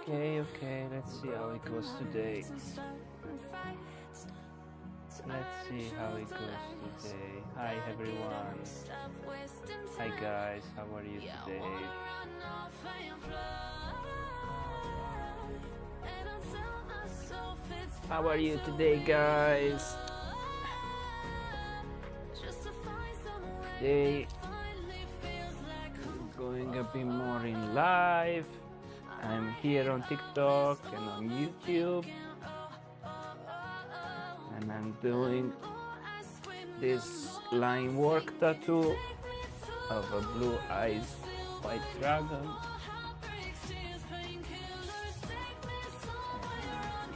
Okay, let's see how it goes today. Let's see how it goes today. Hi everyone. Hi guys, how are you today? How are you today, guys? Today, going a bit more in live. I'm here on TikTok and on YouTube, and I'm doing this line work tattoo of a blue eyes white dragon.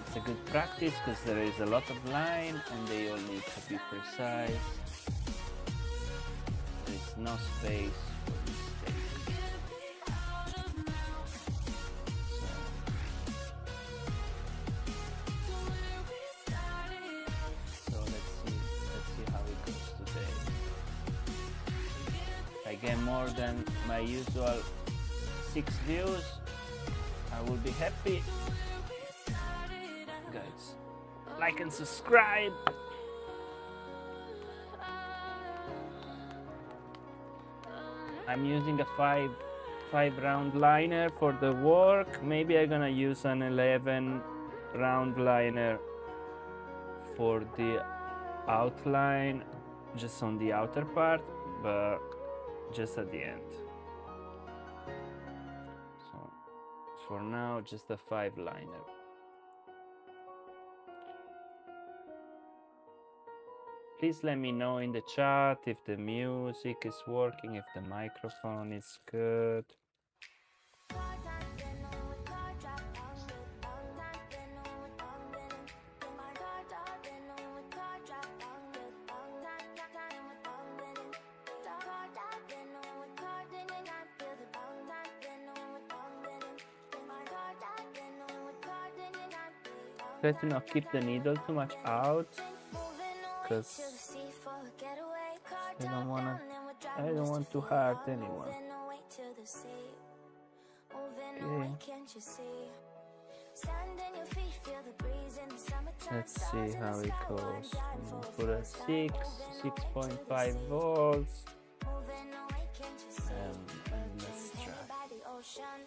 It's a good practice because there is a lot of line and they all need to be precise. There is no space for mistakes. So let's see how it goes today. If I get more than my usual 6 views, I will be happy. Guys, like and subscribe. I'm using a five round liner for the work. Maybe I'm gonna use an 11 round liner for the outline, just on the outer part, but just at the end. So for now, just a 5 liner. Please let me know in the chat if the music is working, if the microphone is good. Try to not keep the needle too much out, because I don't want to hurt anyone. Okay. Let's see how it goes. Put a 6.5 volts. And let's try.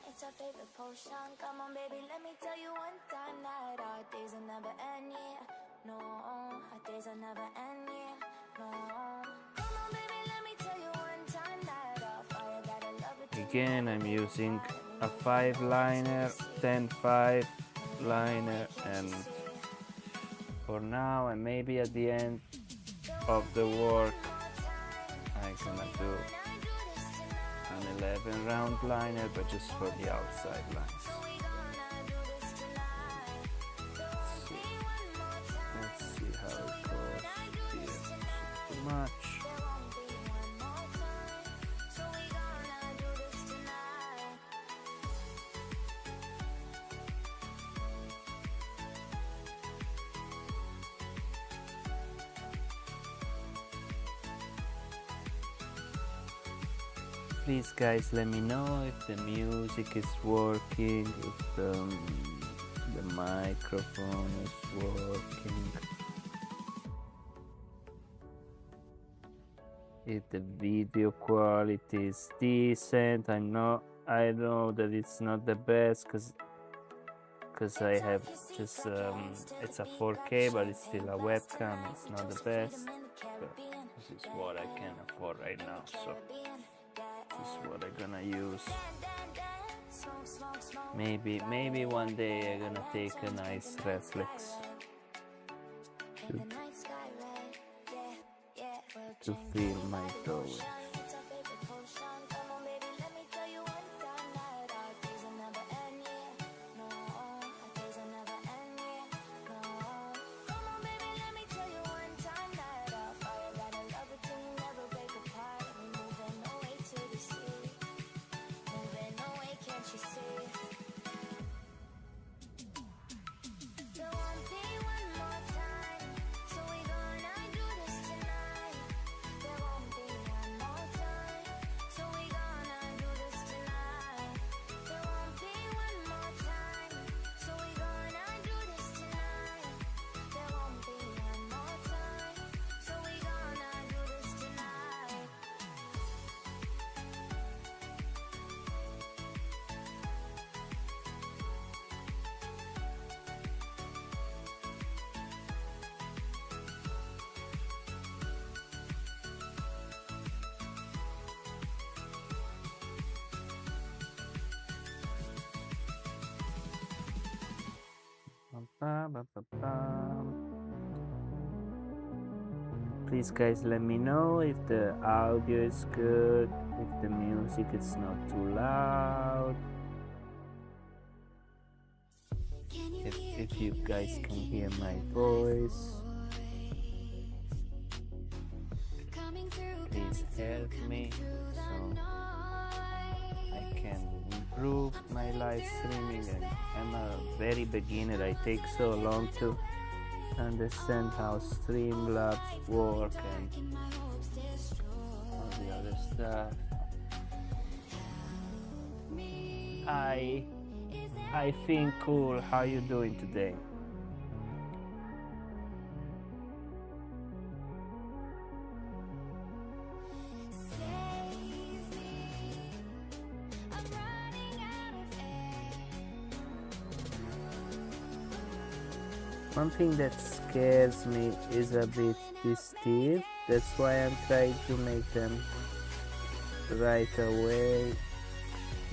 It's our favorite potion. Come on, baby, let me tell you one time that our days will never end, yeah. No, our days will never end, yeah. No. Come on, baby, let me tell you one time that our fire got a love it. Again, I'm using a 5 liner, 10-5 liner, and for now, and maybe at the end of the work, I'm gonna do an 11 round liner, but just for the outside lines. Let's see how it goes here. Not too much. Please guys, let me know if the music is working, if the microphone is working, if the video quality is decent. I know that it's not the best because I have just it's a 4K, but it's still a webcam. It's not the best, but this is what I can afford right now, so this is what I'm gonna use. Maybe one day I'm gonna take a nice reflex to feel my toes. Please, guys, let me know if the audio is good, if the music is not too loud, if you guys can hear my voice. Please help me so I can improve my live streaming. And I'm a very beginner. I take so long to understand how Streamlabs work and all the other stuff. I think cool. How you doing today? One thing that scares me is a bit this teeth. That's why I'm trying to make them right away.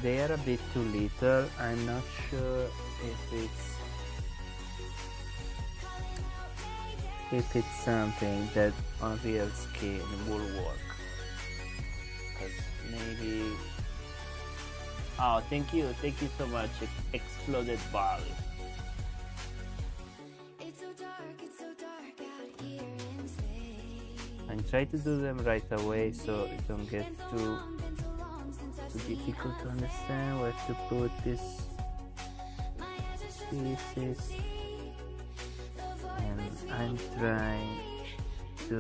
They are a bit too little. I'm not sure if it's something that on real skin will work. Because maybe. Oh, thank you so much, Exploded Ball. And try to do them right away so it don't get too difficult to understand where to put these pieces. And I'm trying to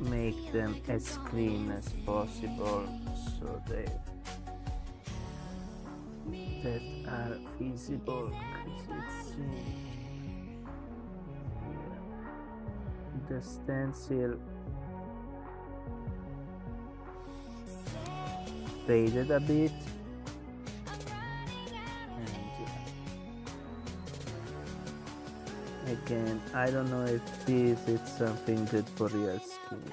make them as clean as possible so they that are visible, because it's the stencil faded a bit, and again, I don't know if this is something good for your skin.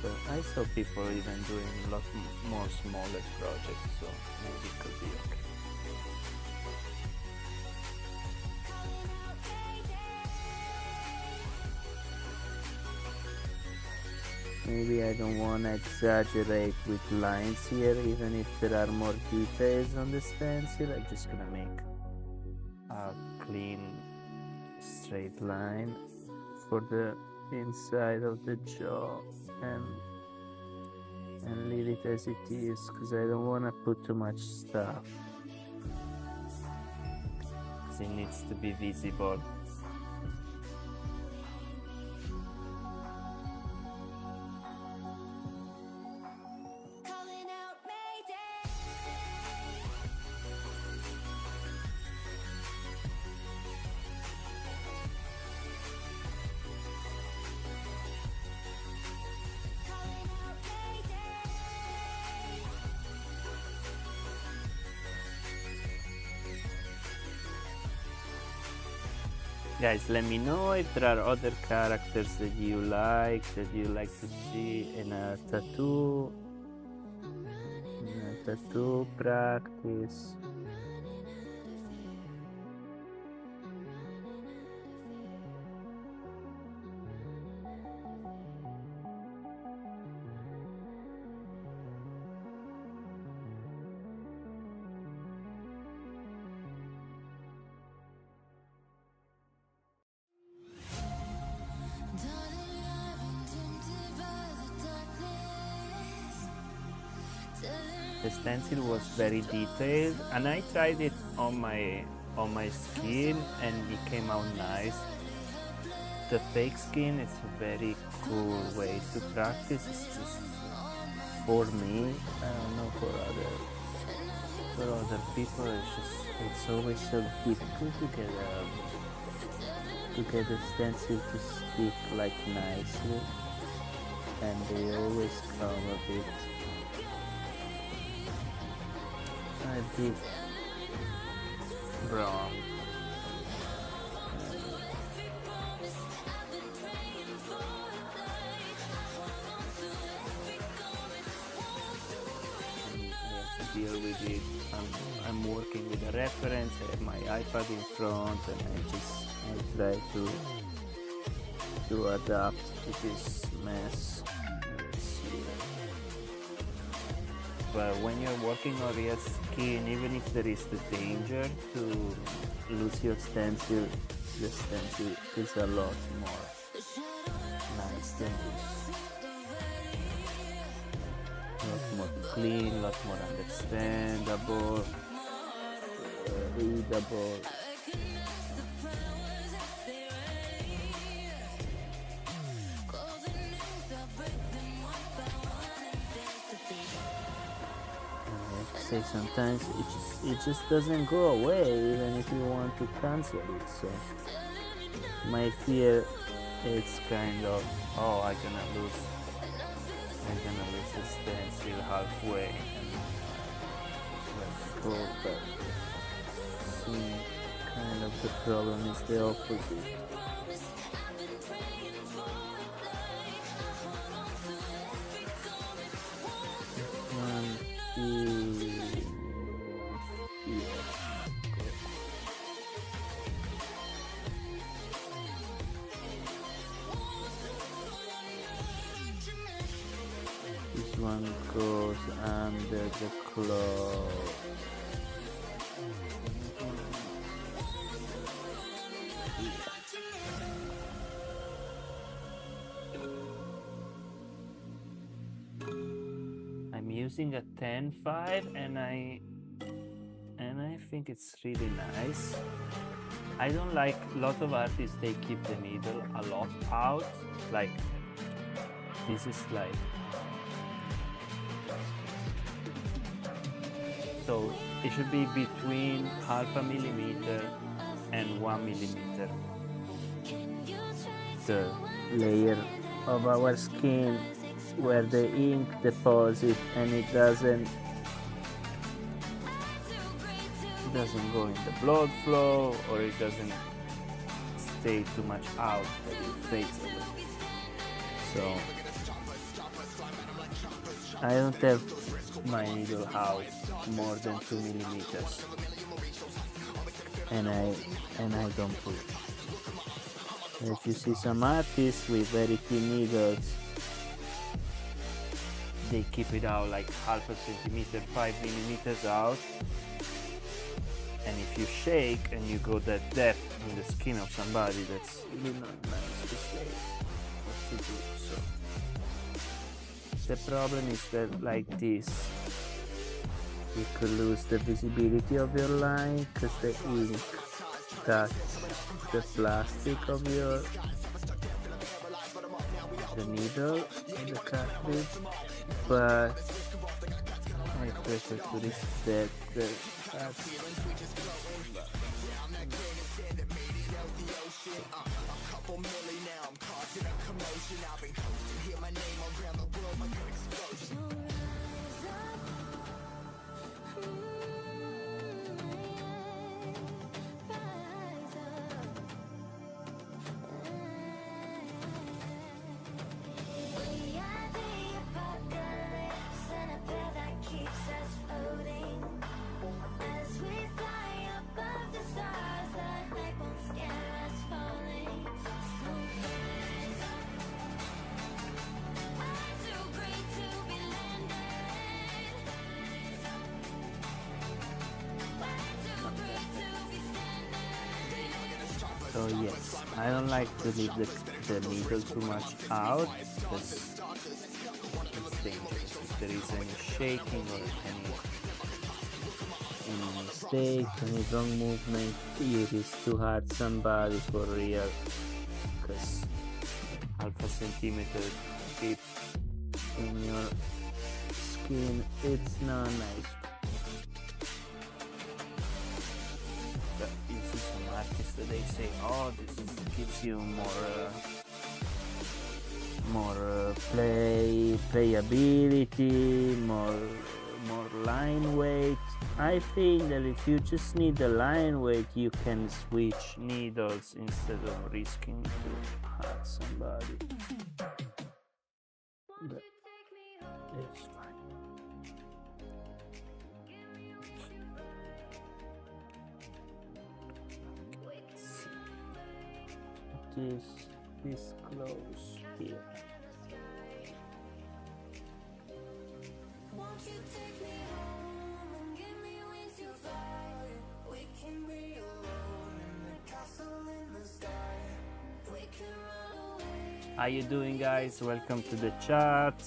So I saw people even doing a lot more smaller projects, so maybe it could be okay. Maybe I don't want to exaggerate with lines here, even if there are more details on the stencil. I'm just gonna make a clean straight line for the inside of the jaw and leave it as it is, because I don't want to put too much stuff, because it needs to be visible. Guys, let me know if there are other characters that you like to see in a tattoo practice. The stencil was very detailed, and I tried it on my skin, and it came out nice. The fake skin is a very cool way to practice. It's just for me. I don't know for other people. It's always so difficult to get the stencil to stick like nicely, and they always come a bit wrong. And we have to deal with it I'm working with a reference. I have my iPad in front, and I try to adapt to this mess. Let's see. But when you're working on real skin, even if there is the danger to lose your stencil, the stencil is a lot more nice than this. A lot more clean, a lot more understandable, readable. Say sometimes it just doesn't go away even if you want to cancel it. So my fear is kind of, oh, I'm gonna lose the stencil halfway and let go, but kind of the problem is the opposite. This one goes under the claw. I'm using a 10-5 and I think it's really nice. I don't like, a lot of artists, they keep the needle a lot out, like this is like, so it should be between 0.5 millimeter and 1 millimeter. The layer of our skin where the ink deposits and it doesn't go in the blood flow, or it doesn't stay too much out that it fades away. So I don't have my needle out more than 2 millimeters, and I don't push. If you see some artists with very thin needles, they keep it out like 0.5 centimeter, 5 millimeters out. And if you shake and you go that depth in the skin of somebody, that's really not nice to say what to do. So the problem is that like this, you could lose the visibility of your line because the ink touches the plastic of the needle, the cartridge. But I prefer to respect the So yes, I don't like to leave the needle too much out because it's dangerous. If there is any shaking or any mistake, any wrong movement, it is to hurt somebody for real, because 0.5 centimeter dip in your skin, it's not nice. You see some artists that they say, oh, this gives you more playability, more line weight. I think that if you just need the line weight, you can switch needles instead of risking to hurt somebody. But it's fine. this close here. Won't you take me home and give me wings to fly? We can be alone in the castle in the sky. We can run away. How you doing, guys? Welcome to the chat.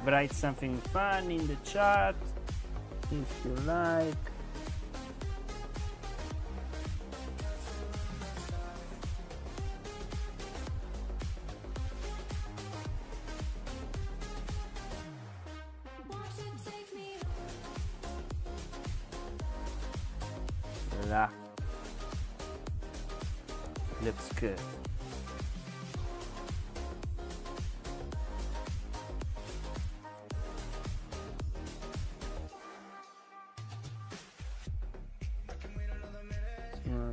Write something fun in the chat if you like. Là. Looks good.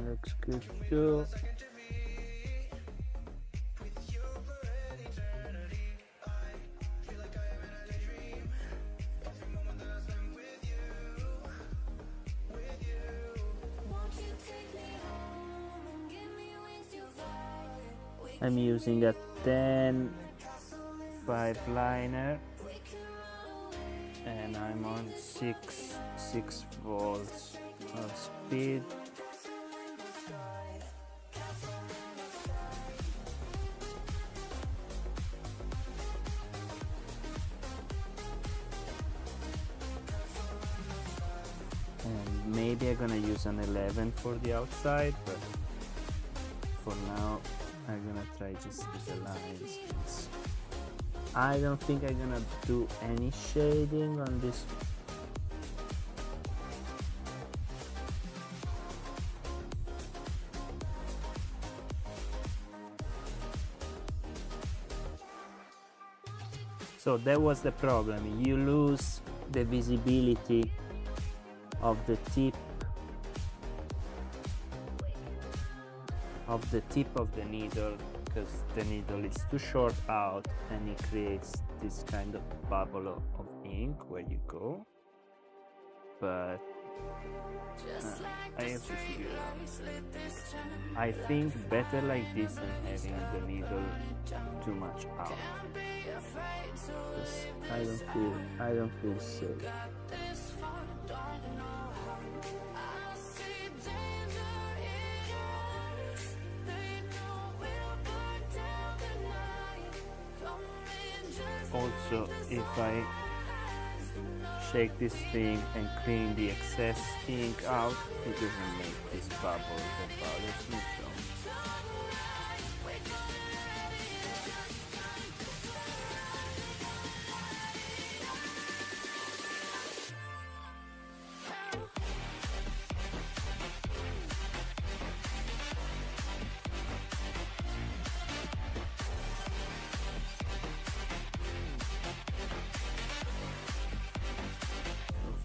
Looks good too. I'm using a 10 5-liner and I'm on 6 volts of speed. And maybe I'm gonna use an 11 for the outside, but for now I'm gonna try just with the lines. I don't think I'm gonna do any shading on this. So that was the problem. You lose the visibility of the tip of the needle, because the needle is too short out and it creates this kind of bubble of ink where you go. But I have to figure it out. I think better like this than having the needle too much out. I don't feel safe. Also, if I shake this thing and clean the excess ink out, it doesn't make this bubble that bothers me so.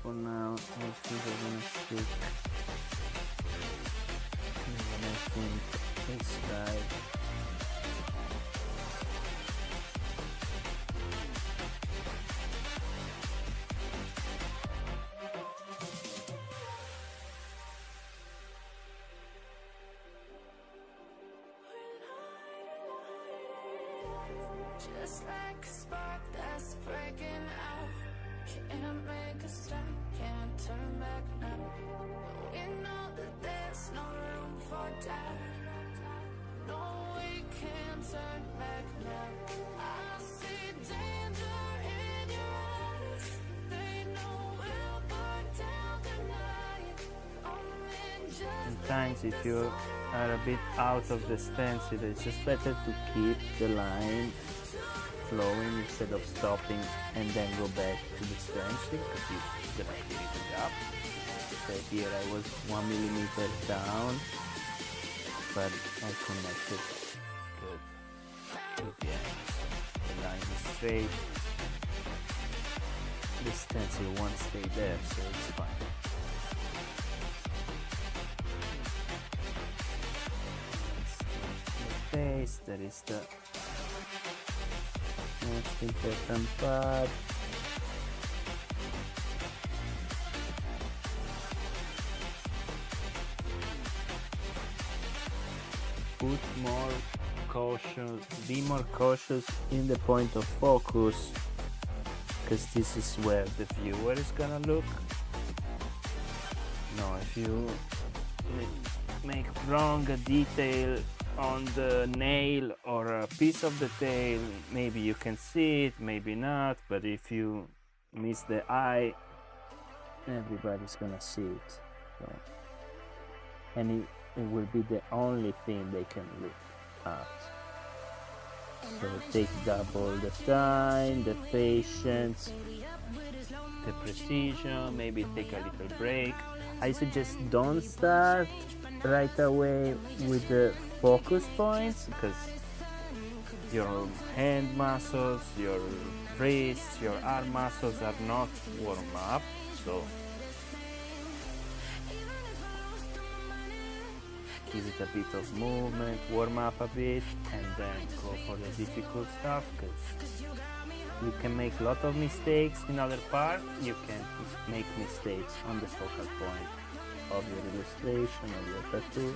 For now, I think I'm gonna stick and I think this guy. Just like a spark that's breaking out. Can't make a stop, can't turn back now. We know that there's no room for doubt. No, we can't turn back now. I see danger in your eyes. They know we'll burn down the night. Sometimes if you are a bit out of the stencil, it's just better to keep the line flowing instead of stopping and then go back to the stencil, because you're gonna clean it up. So here I was 1 millimeter down, but I connected good to the end. The line is straight. The stencil won't stay there, so it's fine. The face, that is the most important part. put more caution, be more cautious in the point of focus, because this is where the viewer is gonna look. No, if you make wrong a detail on the nail or a piece of the tail, maybe you can see it, maybe not, but if you miss the eye, everybody's gonna see it. So, and it will be the only thing they can look at. So take double the time, the patience, the precision, maybe take a little break. I suggest don't start right away with the focus points, because your hand muscles, your wrists, your arm muscles are not warm up. So give it a bit of movement, warm up a bit, and then go for the difficult stuff, because you can make a lot of mistakes in other parts. You can make mistakes on the focal point of your illustration, of your tattoo.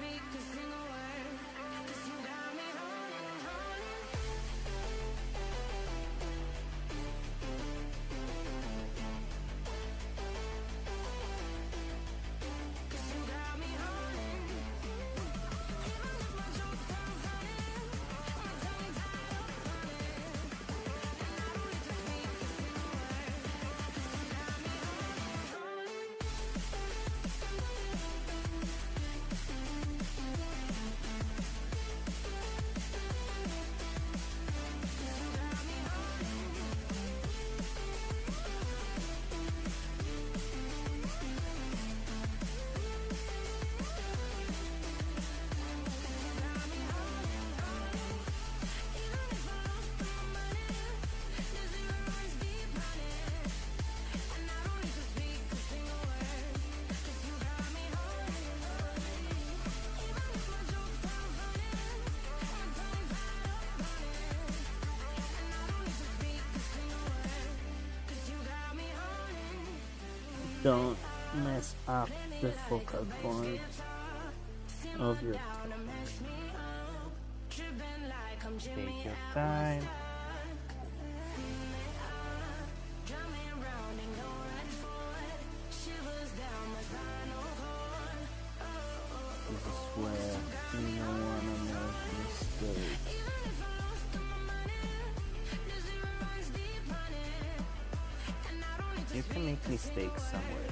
Don't mess up the focal point of your take your time. This is where you don't want to make mistakes. You can make mistakes somewhere else.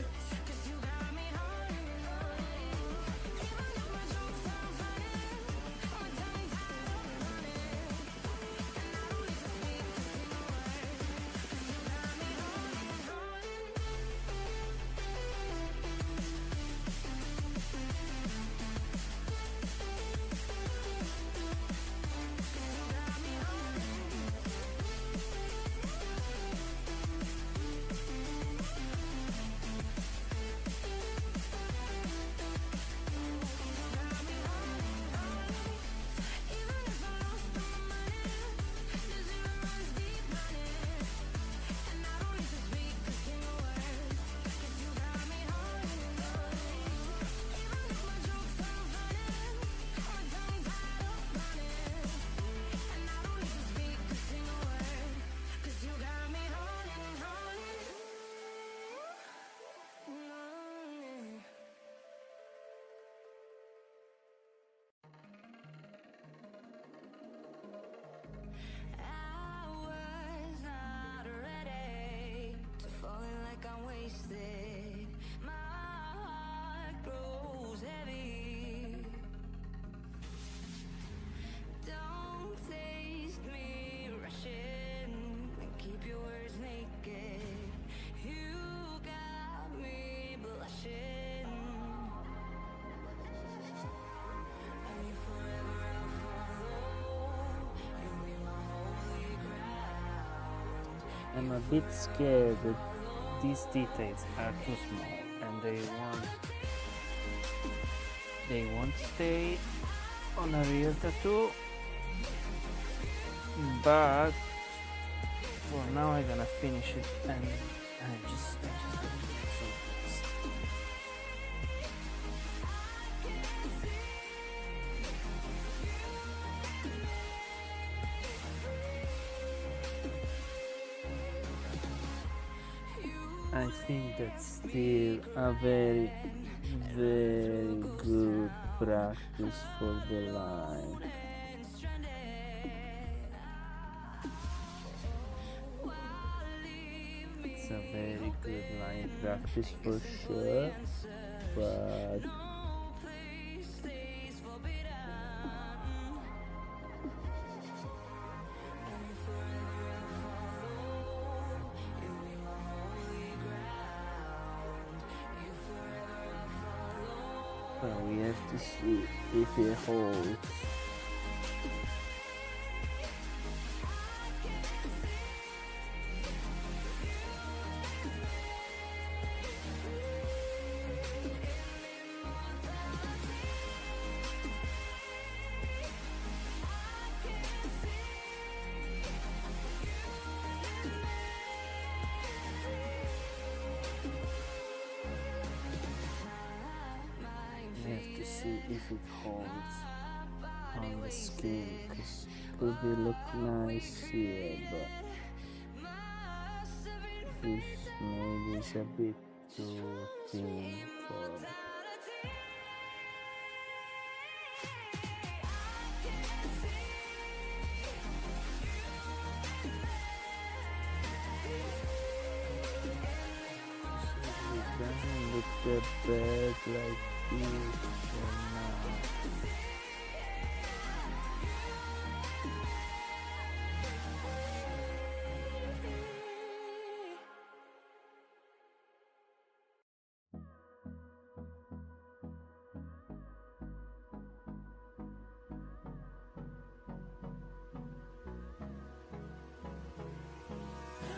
I'm a bit scared that these details are too small and they won't stay on a real tattoo, but for now I'm gonna finish it and I just I think that's still a very, very good practice for the line. It's a very good line practice for sure, but we have to see if it holds. We have to see if it holds on the skin, because it would be look nice here, but this maybe is a bit too thin for. It doesn't look that bad like this for now.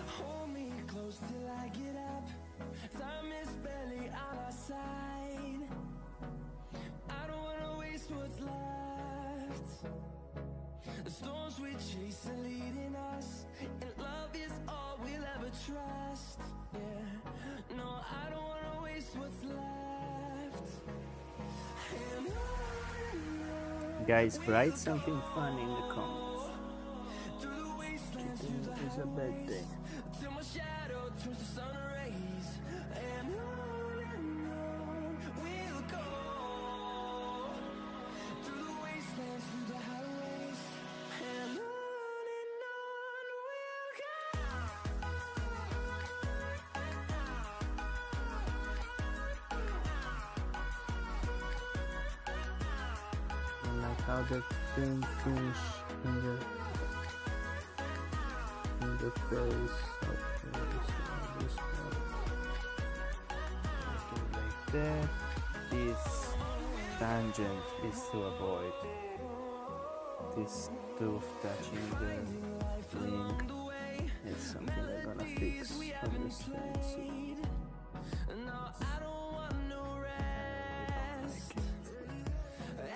Hold me close till I get up. Time is barely on our side. I don't wanna waste what's left. The storms we chase are leading us, and love is all we'll ever trust. Yeah, no, I don't wanna waste what's left. And on Guys, write something fun in the comments. through the wastelands, through the It's a bad day. till my shadow turns to sun rays. And on we'll go. Through the wastelands, through the highways. And on we'll I like how the thing finish in the face. Okay, so this part. Something like that. This tangent is to avoid this tooth touching the wing. It's something I'm gonna fix on the stencil. I don't want no rest.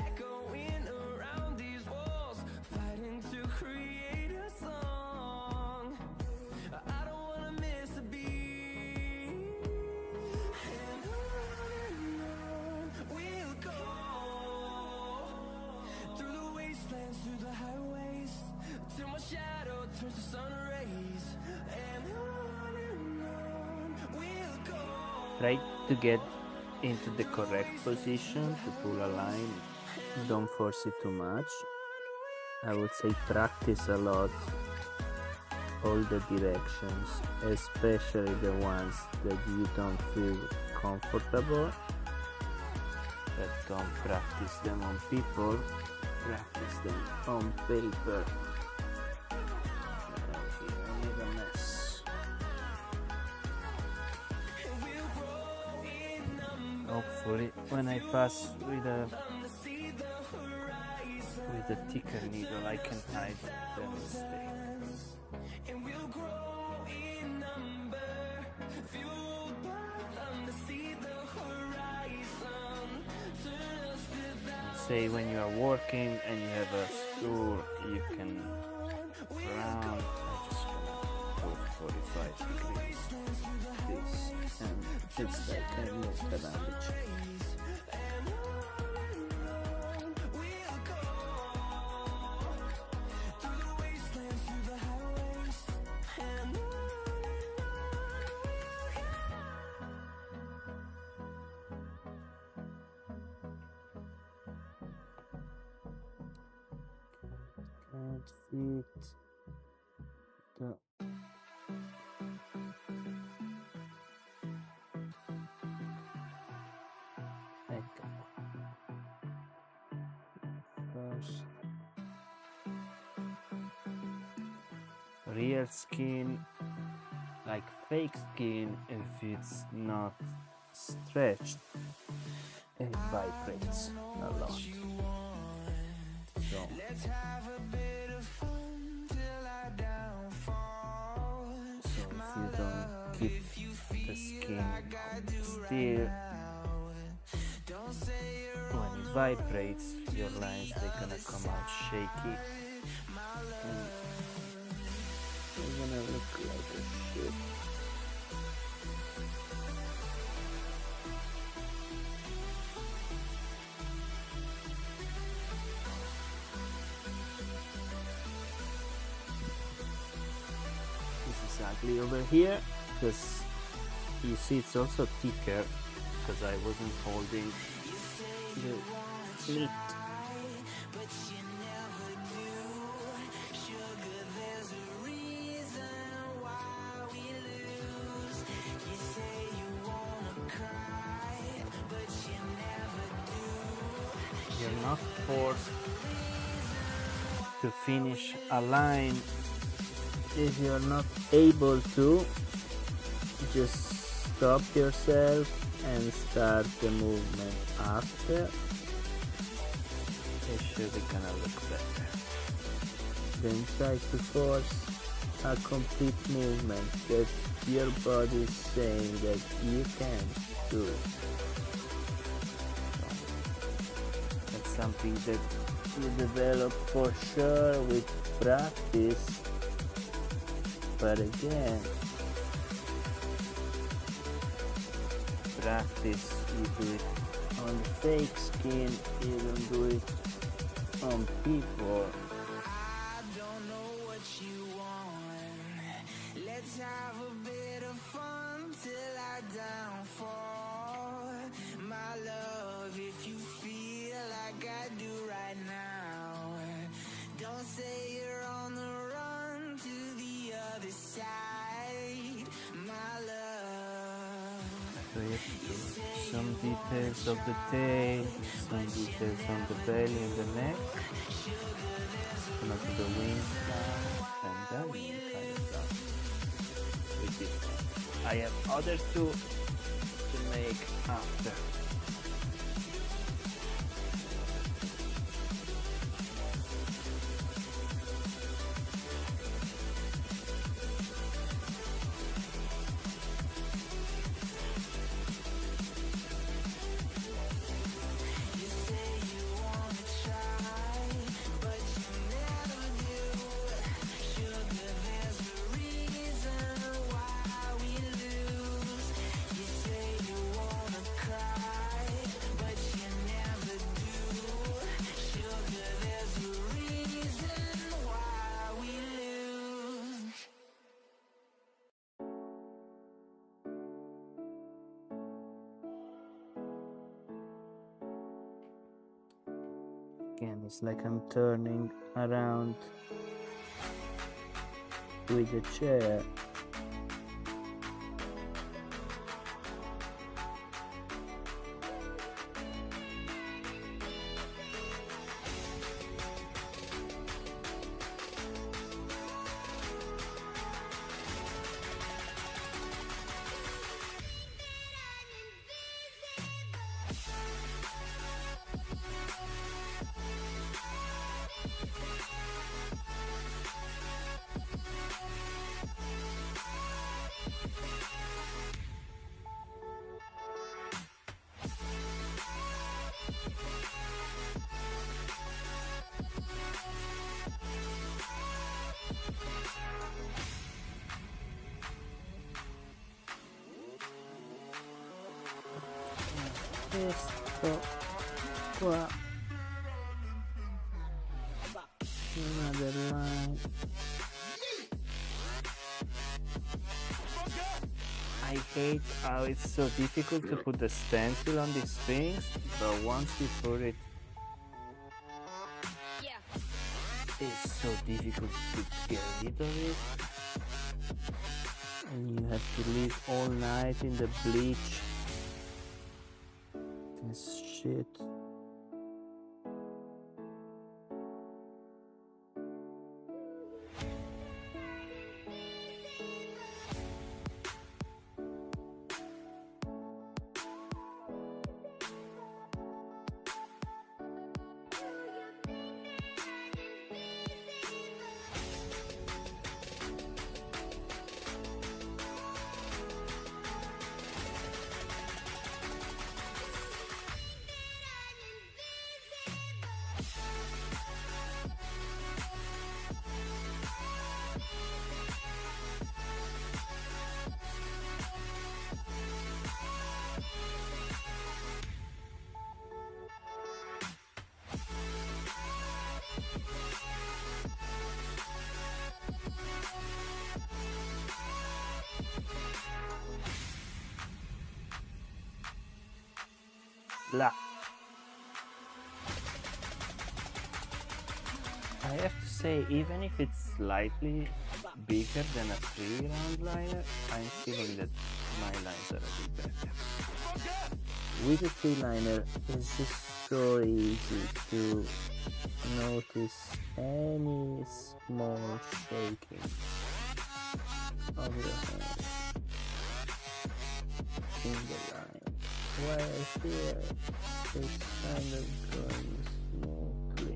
Echoing around these walls, fighting to create a song. I don't wanna miss a beat. And on we'll go. Through the wastelands, through the highways, till my shadow turns to sun rays. And on we'll go. Try to get into the correct position to pull a line. Don't force it too much. I would say practice a lot all the directions, especially the ones that you don't feel comfortable. But don't practice them on people, practice them on paper. Here I made a mess. Hopefully when I pass with a thicker needle I can hide the mistake. And we'll grow in number, fueled by them to see the horizon. Turn us to that. Say when you are working and you have a stool, you can round. I'm just gonna go 45 degrees. This and it's like I move around the chair. fit the first real skin, like fake skin, if it's not stretched, it vibrates a lot. So Let's have a bit of fun till I downfall. if you don't keep the skin still, Don't say you're when it vibrates, your lines they're gonna come out shaky. They're gonna look like a shit. This is ugly over here because you see it's also thicker because I wasn't holding the meat. but you never do. Sugar, there's a reason why we lose. You say you wanna cry, but you never do. You're not forced to finish a line if you're not able to. Just stop yourself and start the movement after. It should be gonna look better. Then try to force a complete movement that your body is saying that you can do it. So that's something that you develop for sure with practice. But again, practice, you do it on the fake skin, you don't do it on people. I don't know what you want. Let's have a bit of fun till I downfall. My love, if you feel like I do right now, don't say you're on the run to the other side. My love. Some details of the tail, some details on the belly and the neck. Gonna do the wings now, and then we kind of done with this one. I have other two to make after. Again, it's like I'm turning around with the chair. Questo qua, another line. I hate how it's so difficult to put the stencil on these things, but once you put it, It's so difficult to get rid of it. And you have to live all night in the bleach. This shit. Blah. I have to say, even if it's slightly bigger than a 3-round liner, I'm feeling that my lines are a bit better. With a 3-liner, it's just so easy to notice any small shaking of your hand in the line. While here, it's kind of going smoothly.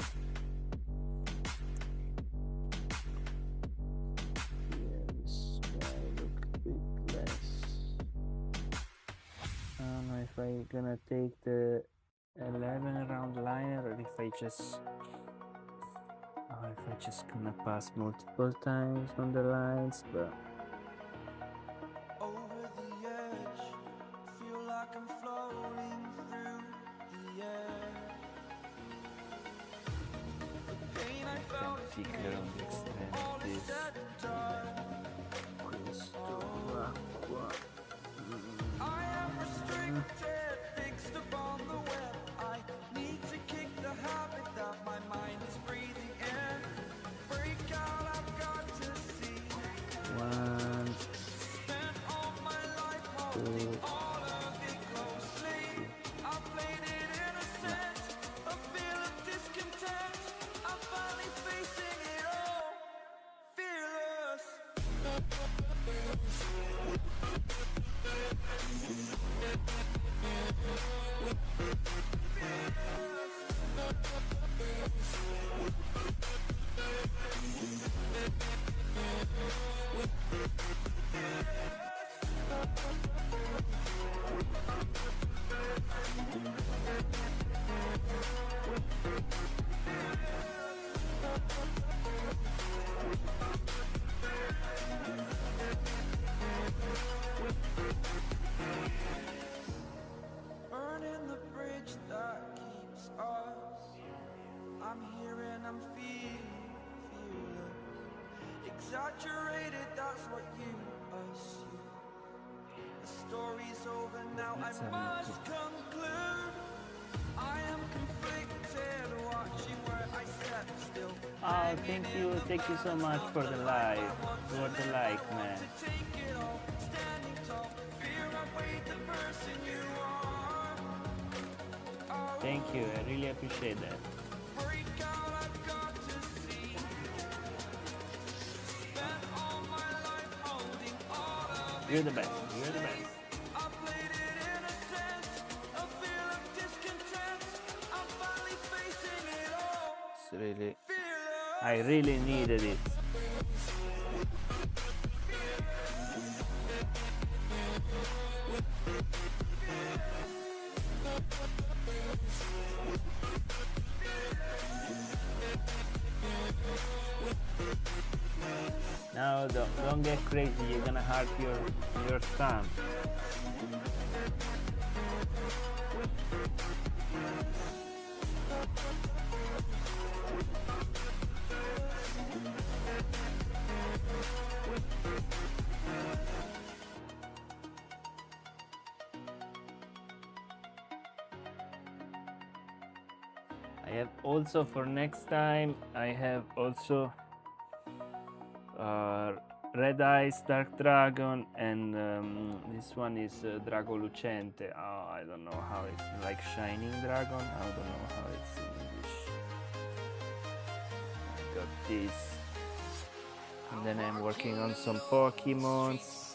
Here, this guy look a bit less. I don't know if I'm gonna take the 11-round liner or if I just gonna pass multiple times on the lines, but Over the edge, feel like I'm floating through the air. The pain I felt is particular on the all is extremities. said and done. I am restricted, fixed upon the web. I need to kick the habit that my mind is breathing in. Break out, I've got to see. One, Spent all my life holding all of it closely. I played it innocent, a feel of discontent. I'm finally facing it all, fearless. Burning the bridge that keeps us. I'm here and I'm feeling fearless. Exaggerated, that's what you assume. The story's over now, I must conclude. I am conflicted, watching where I step still. oh, thank you so much for the like, man. Take it all, standing tall, fear outweighed the person you are. Thank you, I really appreciate that. Break out, I've got to see. Spent all my life holding all of You're the best, you're the best. I played it innocent, a feel of discontent. I'm finally facing it all, It's really, fearless. I really needed it. Now don't get crazy, you're gonna hurt your thumb. I I have also for next time, I have also Red Eyes, Dark Dragon, and this one is Drago Lucente. Oh, I don't know how it's like Shining Dragon. I don't know how it's in English. I got this. And then I'm working on some Pokemons.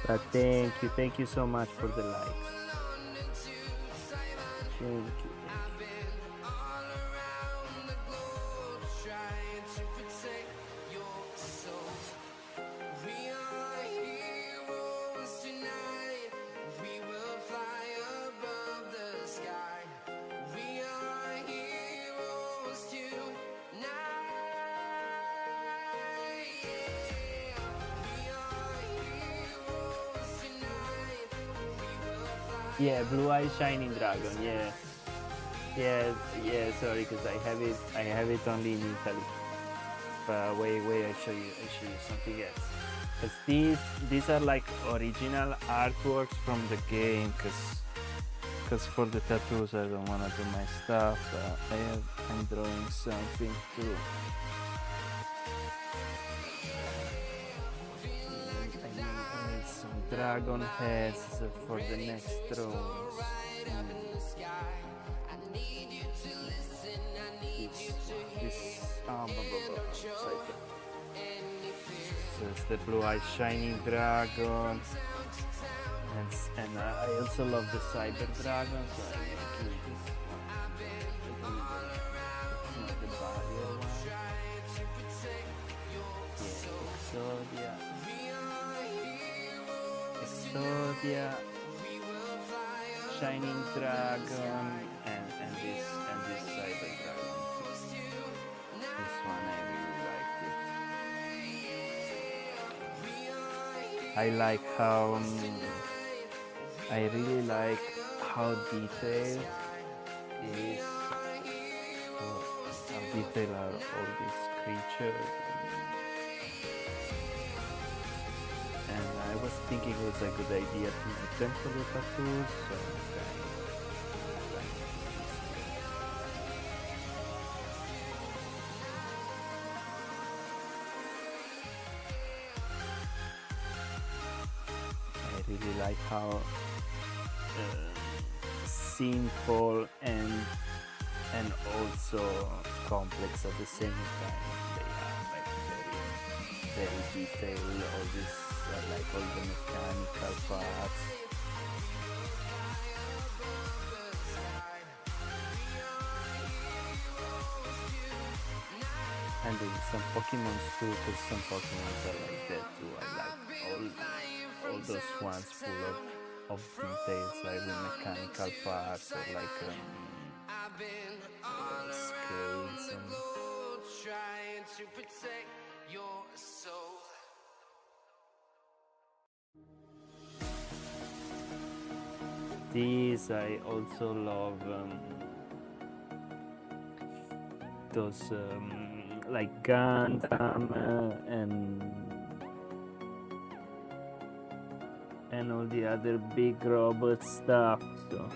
But thank you so much for the likes. Thank you. Yeah, Blue Eyes Shining Dragon. Yeah. Sorry, because I have it only in Italy. But wait, I show you something else. Because these are like original artworks from the game. Because for the tattoos I don't wanna do my stuff. I'm drawing something too. I need some dragon heads for the next drawings. So it's the Blue Eyes Shining Dragon, and I also love the Cyber Dragon, so I include this one. It's not the barrier one. Yeah, Exodia, Shining Dragon, and this Cyber Dragon. This one I really liked it. I really like how detailed is how detailed are all these creatures. And I was thinking it was a good idea to make them for the tattoos. So I really like how simple and also complex at the same time. They are like very detailed. All this like all the mechanical parts. And then some Pokemons too, because some Pokemons are like that too. I like all those ones full of details, like the mechanical parts, or like scales and trying to protect your soul. These I also love those like Gundam and all the other big robot stuff. So.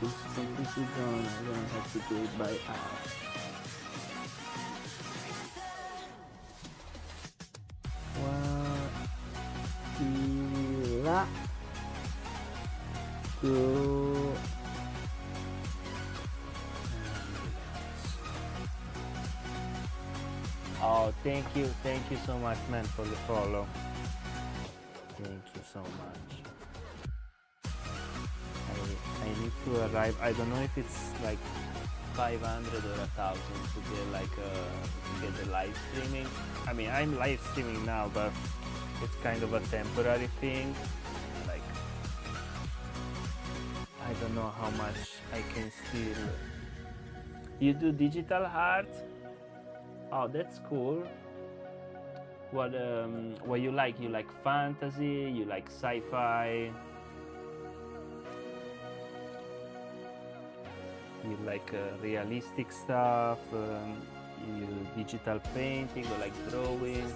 This is gone. I don't have to do it by eye. Gila. Go. Oh, thank you so much, man, for the follow. Thank you so much. I need to arrive. I don't know if it's like 500 or 1,000 to get like to get the live streaming. I mean, I'm live streaming now, but it's kind of a temporary thing. Like, I don't know how much I can still. You do digital art? Oh, that's cool. What you like? You like fantasy? You like sci-fi? You like realistic stuff? You digital painting or like drawing?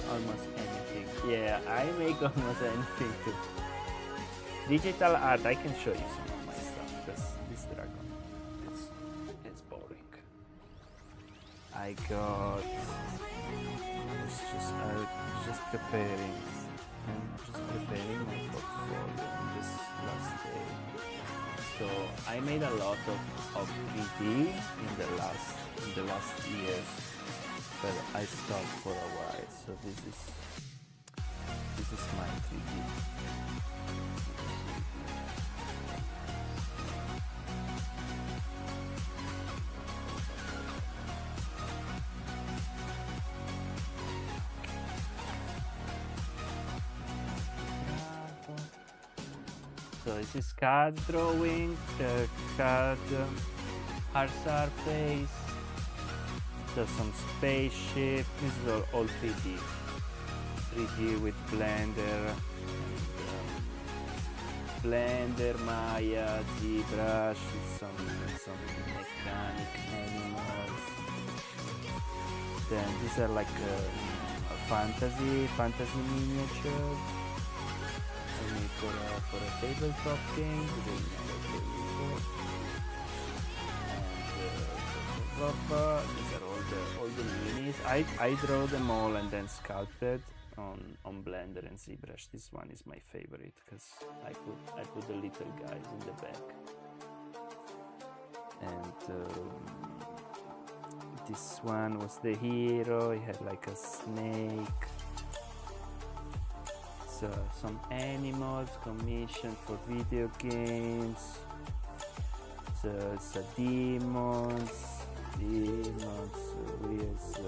Almost anything. Yeah, I make almost anything too. Digital art, I can show you some of my stuff. This dragon, it's boring. I got. Just preparing. I'm just preparing my portfolio on this last day. So I made a lot of 3D in the last years, but I stopped for a while. So this is my 3D. So this is card drawing, card hard surface, so some spaceship. This is all 3D. 3D with Blender, Blender, Maya, ZBrush, some mechanic animals. Then these are like a fantasy miniature. For a tabletop game, these are all the minis. I draw them all and then sculpted on Blender and ZBrush. This one is my favorite because I put the little guys in the back. And this one was the hero. He had like a snake. Some animals commissioned for video games. So demons. Here's a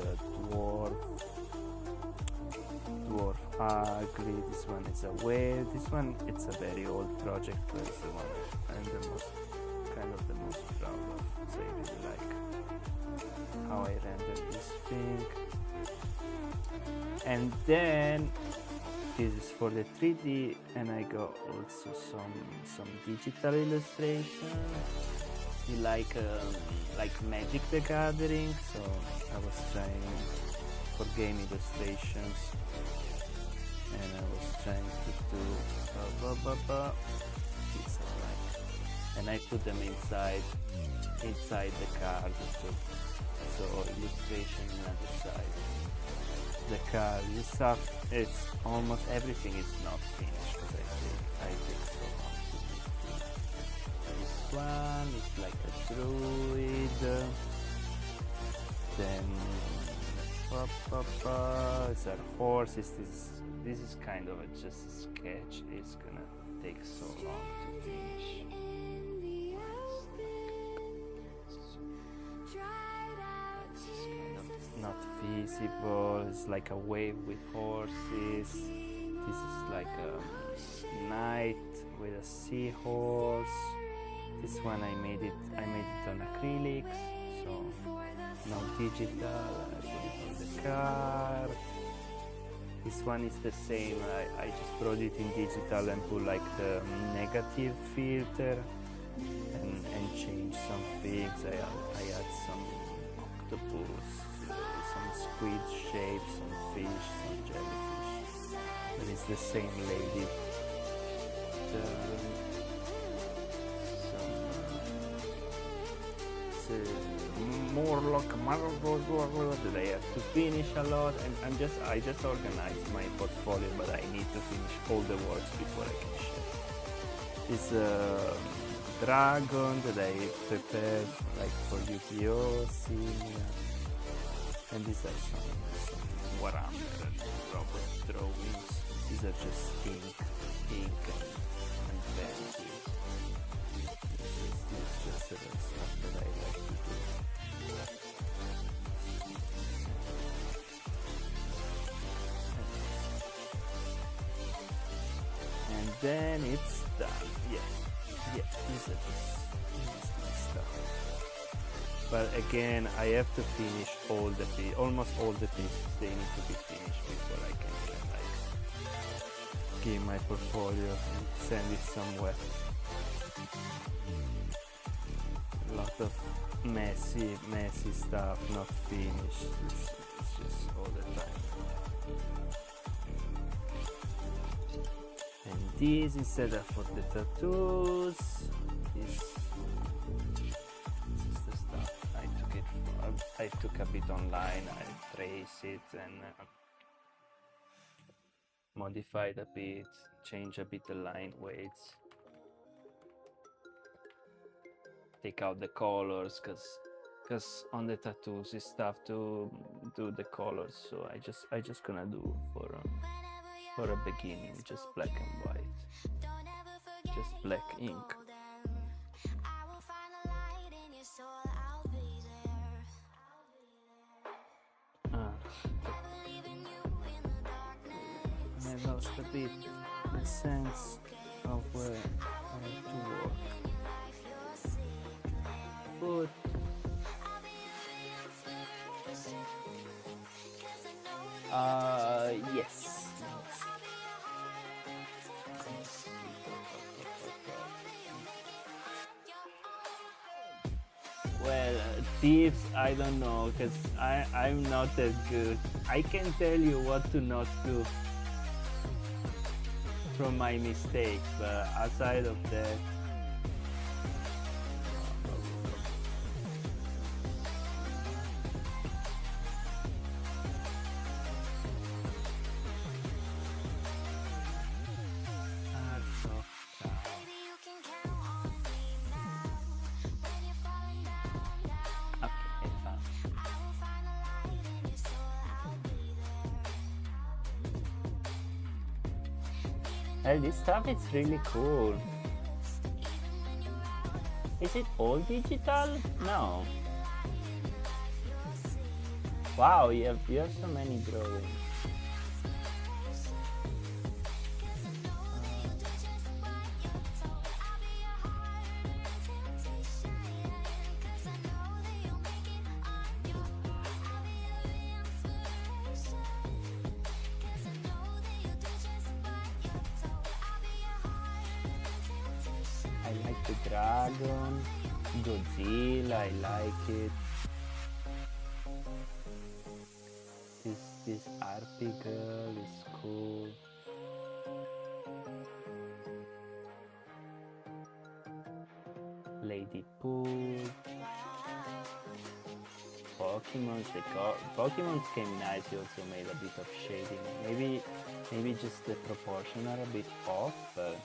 dwarf ugly. This one is a whale. This one, it's a very old project, but it's the one I'm the most proud of. So I really like how I rendered this thing. And then this is for the 3D, and I got also some digital illustration. You like Magic the Gathering, so I was trying for game illustrations, and I was trying to do these are like, and I put them inside the card, so illustration on the other side. The card, this stuff, it's almost everything is not finished because I take so long to do. This one is like a druid. Then it's a horses. This is kind of just a sketch. It's gonna take so long to finish. Not feasible. It's like a wave with horses. This is like a knight with a seahorse. This one I made it on acrylics, so no digital. I put it on the card. This one is the same. I just brought it in digital and put like the negative filter and changed some things. I add some octopus, some squid shapes, some fish, some jellyfish. But it's the same lady. Morlock that I have to finish a lot, and I just organized my portfolio, but I need to finish all the works before I can share. It's a dragon that I prepared like for Yu-Gi-Oh! And these are some Warhammer robot drawings. These are just ink and pencil. This is just the stuff that I like to do. And then it's done. Yeah, these are just my stuff. But again, I have to finish almost all the pieces. They need to be finished before I can give my portfolio and send it somewhere. A lot of messy stuff, not finished. It's just all the time. And this is set up for the tattoos. This is the stuff. I took a bit online. I trace it and modified a bit, change a bit the line weights, take out the colors, because on the tattoos it's tough to do the colors. So I just gonna do for a beginning just black and white, just black ink. I lost a bit the sense of where I have to work. Foot. Yes. Well, tips, I don't know, because I'm not that good. I can tell you what to not do from my mistakes, but outside of that, this stuff is really cool. Is it all digital? No. Wow, you have so many drawings. I like the dragon, Godzilla, I like it. This Harpy girl is cool. Lady Pool. Pokemons came nice. He also made a bit of shading. Maybe just the proportion are a bit off, but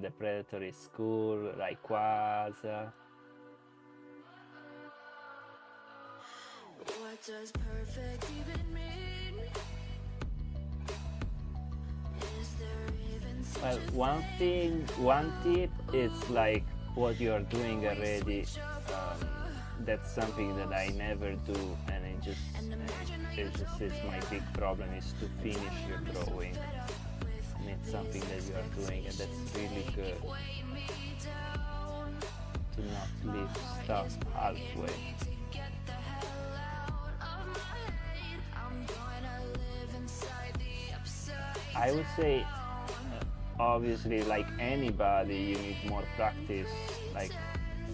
the Predator is cool, Rayquaza. What does perfect even mean? Is there even such Well, one tip is like what you are doing already. That's something that I never do, and it's my big problem is to finish your drawing. And it's something that you are doing, and that's really good. To not leave stuff halfway. I would say, obviously, like anybody, you need more practice. Like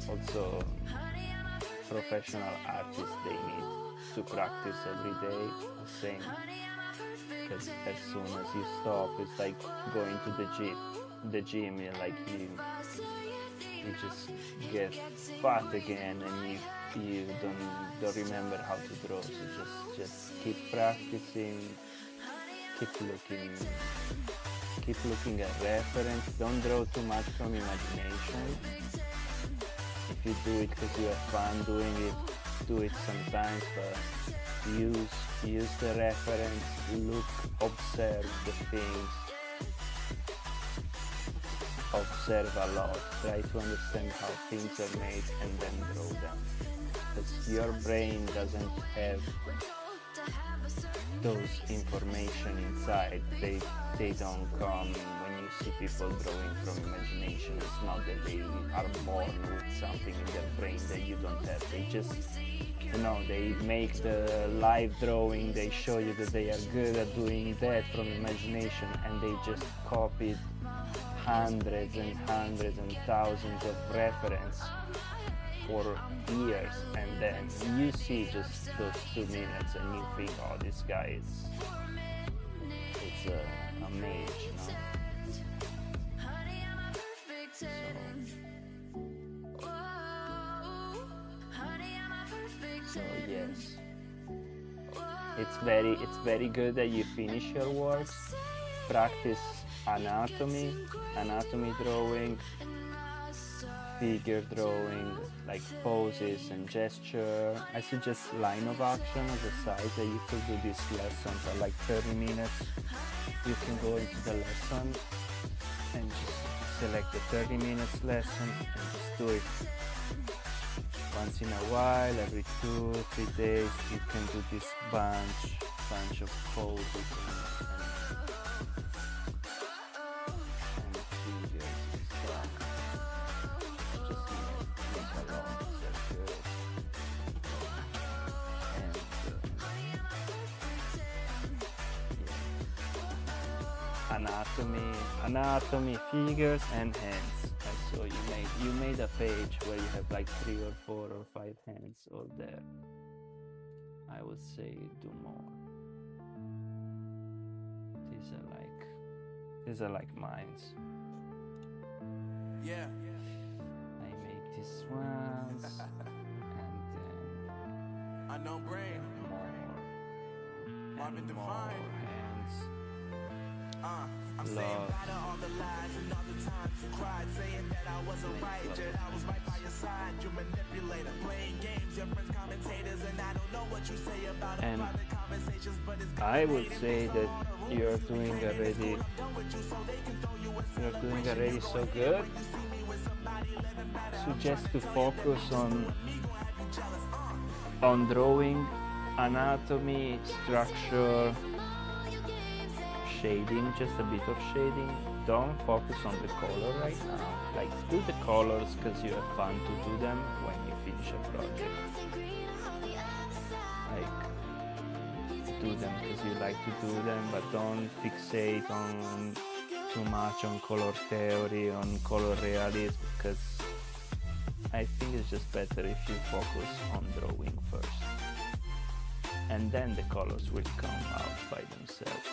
also professional artists, they need to practice every day the same, because as soon as you stop, it's like going to the gym, and like you just get fat again, and you don't remember how to draw. So just keep practicing, keep looking at reference. Don't draw too much from imagination. If you do it because you have fun doing it, do it sometimes, but use the reference, look, observe the things, observe a lot, try to understand how things are made, and then draw them. Because your brain doesn't have those information inside. They don't come when you see people drawing from imagination. It's not that they are born with something in their brain that you don't have. They just, they make the live drawing, they show you that they are good at doing that from imagination, and they just copied hundreds and thousands of reference for years, and then you see just those 2 minutes and you think, oh, this guy is a mage, So yes, it's very good that you finish your works. Practice anatomy drawing, figure drawing, like poses and gesture. I suggest line of action as a side that you could do these lessons at like 30 minutes. You can go into the lesson and just select the 30 minutes lesson and just do it once in a while, every 2-3 days. You can do this bunch of poses and figures and stuff. Just make a lot of good. And anatomy, figures and hands. So you made a page where you have like 3 or 4 or 5 hands all there. I would say do more. These are like mines. Yeah. I made these ones and then Unknown Brain. more and more hands. I'm saying bye to all the lies and all the times you cried, saying that I wasn't right, yet I was right by your side. You manipulator, playing games, your friends commentators, and I don't know what you say about private conversations, but it's I would say that you're doing already so good. Suggest to focus on drawing, anatomy, structure, shading, just a bit of shading. Don't focus on the color right now. Like, do the colors because you have fun to do them when you finish a project. Like, do them because you like to do them, but don't fixate on too much on color theory, on color realism, because I think it's just better if you focus on drawing first, and then the colors will come out by themselves.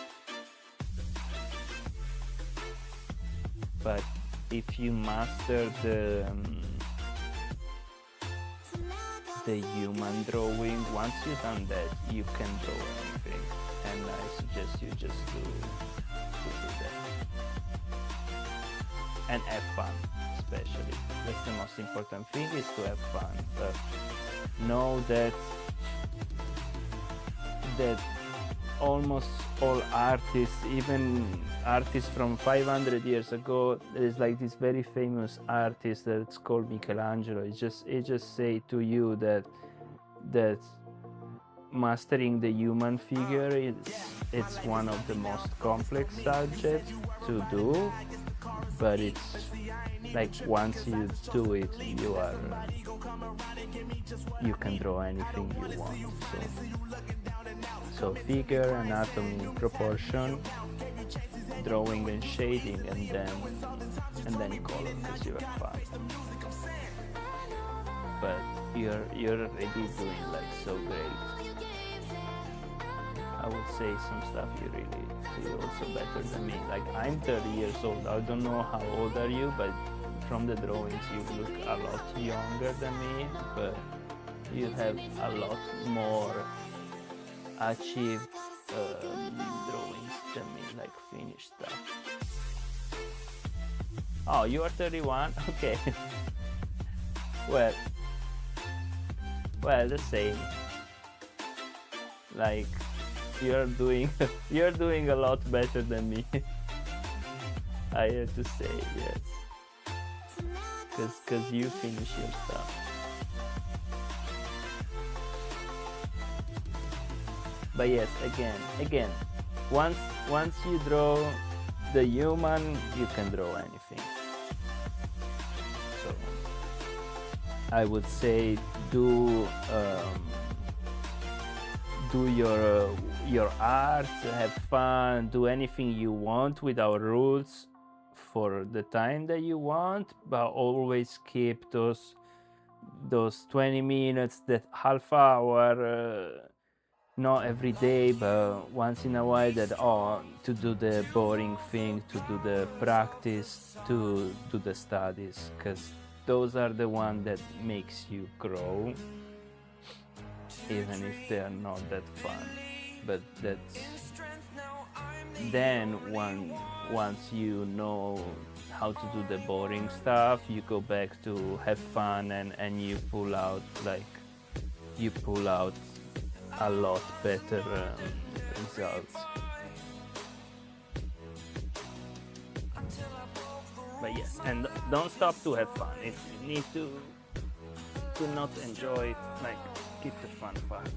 But if you master the human drawing, once you've done that, you can draw anything, and I suggest you just do that and have fun. Especially, that's the most important thing, is to have fun. But know that almost all artists, even artists from 500 years ago, there is like this very famous artist that's called Michelangelo. He just say to you that mastering the human figure it's one of the most complex subjects to do, but it's like once you do it, you can draw anything you want. So figure, anatomy, proportion, drawing and shading, and then color, because you have fun. But you're already doing like so great. I would say some stuff you really feel also better than me. Like, I'm 30 years old. I don't know how old are you, but from the drawings you look a lot younger than me, but you have a lot more achieved drawings than me, like finished stuff. Oh, you are 31? Okay. Well, the same. Like, you're doing a lot better than me. I have to say, yes. Cause you finish your stuff. But yes, again, once you draw the human, you can draw anything. So I would say do your art, have fun, do anything you want without rules for the time that you want, but always keep those 20 minutes, that half hour, not every day, but once in a while, that to do the boring thing, to do the practice, to do the studies, because those are the ones that makes you grow, even if they are not that fun. But that's then once you know how to do the boring stuff, you go back to have fun, and you pull out a lot better results. But yes, and don't stop to have fun. If you need to not enjoy it, like, keep the fun part.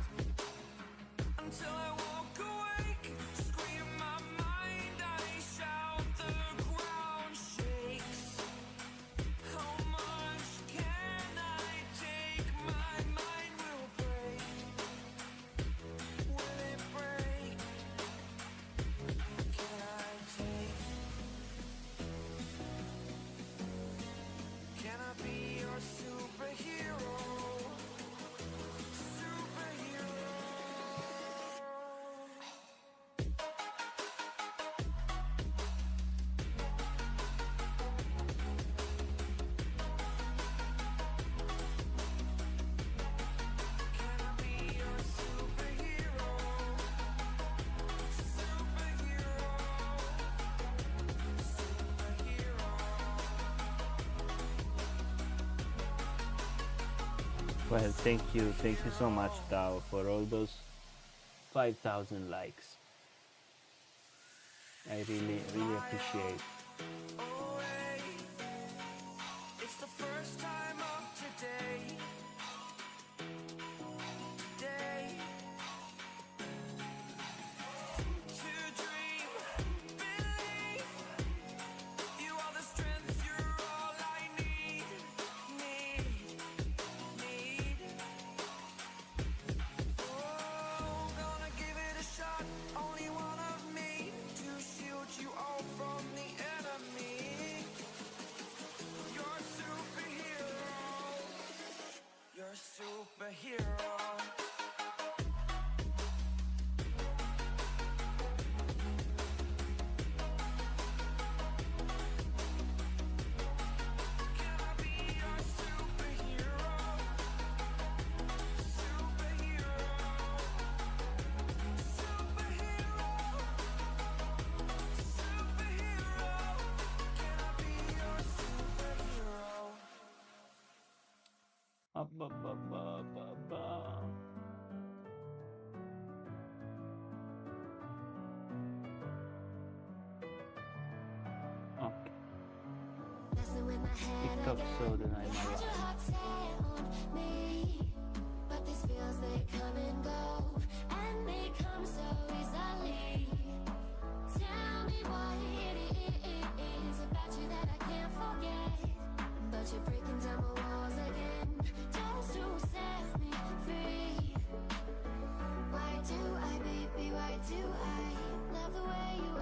Until I walk awake, scream my mind, I shout, the ground shakes. How much can I take? My mind will break. Will it break? Can I take? Can I be your superhero? Well, thank you so much, Tao, for all those 5,000 likes. I really appreciate. It's the first time of today. To dream, believe. You are the strength, you're all I need. Oh, gonna give it a shot. Only one of me to shield you all from the enemy. You're a superhero. You're a superhero. Can I be your superhero? Superhero. Superhero. Superhero. Can I be your superhero? Okay. TikTok so that I might. But these feels, they come and go, and they come so easily. Tell me what it is about you that I can't forget. But you're breaking down my walls again, just to set me free. Why do I, baby, why do I love the way you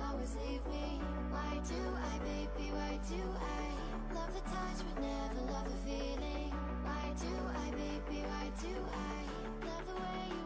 always leave me? Why do I, baby, why do I love the touch but never love the feeling? Why do I, baby, why do I love the way you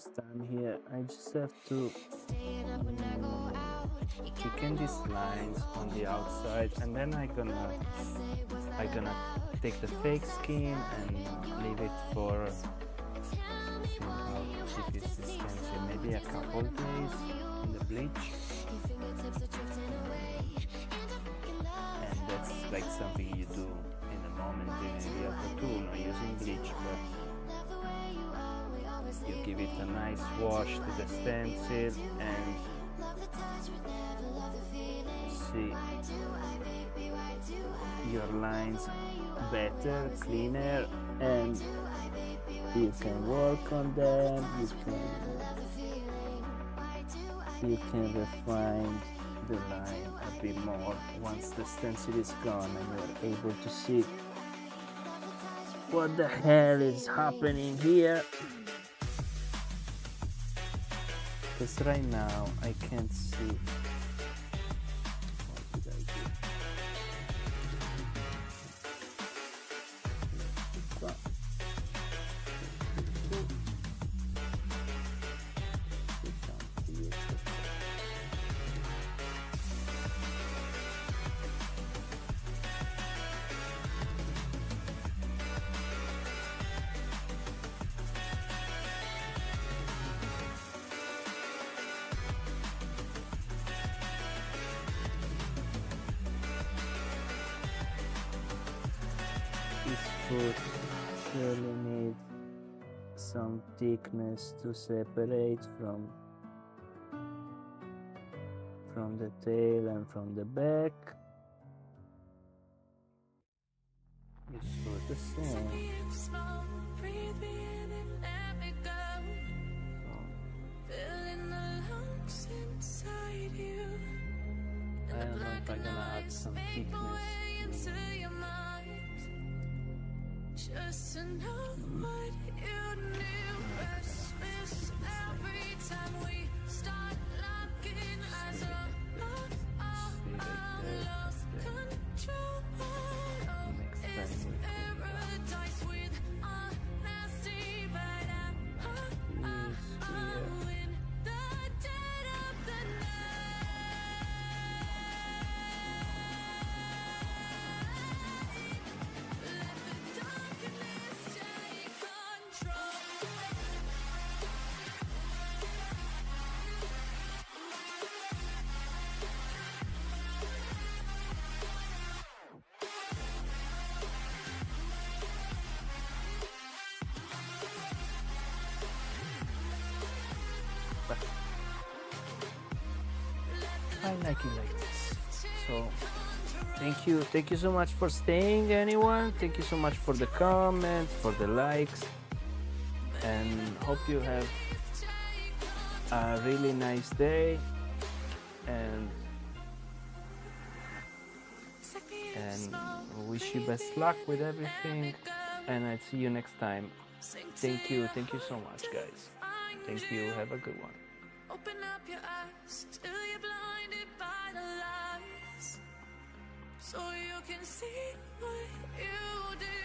almost done here. I just have to thicken these lines on the outside, and then I'm gonna take the fake skin and leave it for maybe a couple days in the bleach, and that's like something you do in a moment in real tattoo, not using bleach, but you give it a nice wash to the stencil and see your lines better, cleaner, and you can work on them, you can refine the line a bit more once the stencil is gone and you're able to see what the hell is happening here. Because right now I can't see. What did I do? This foot surely needs some thickness to separate from the tail and from the back. This foot the same. I don't know if I'm gonna add some thickness. Just to know what you knew. Christmas every time we start looking as a lost control. It's paradise with honesty, but I'm in the dead of the I like it like this. So thank you so much for staying, anyone. Thank you so much for the comments, for the likes, and hope you have a really nice day, and wish you best luck with everything, and I'll see you next time. Thank you so much, guys. Thank you, have a good one. Open up your eyes till you're blinded by the lies, so you can see what you did.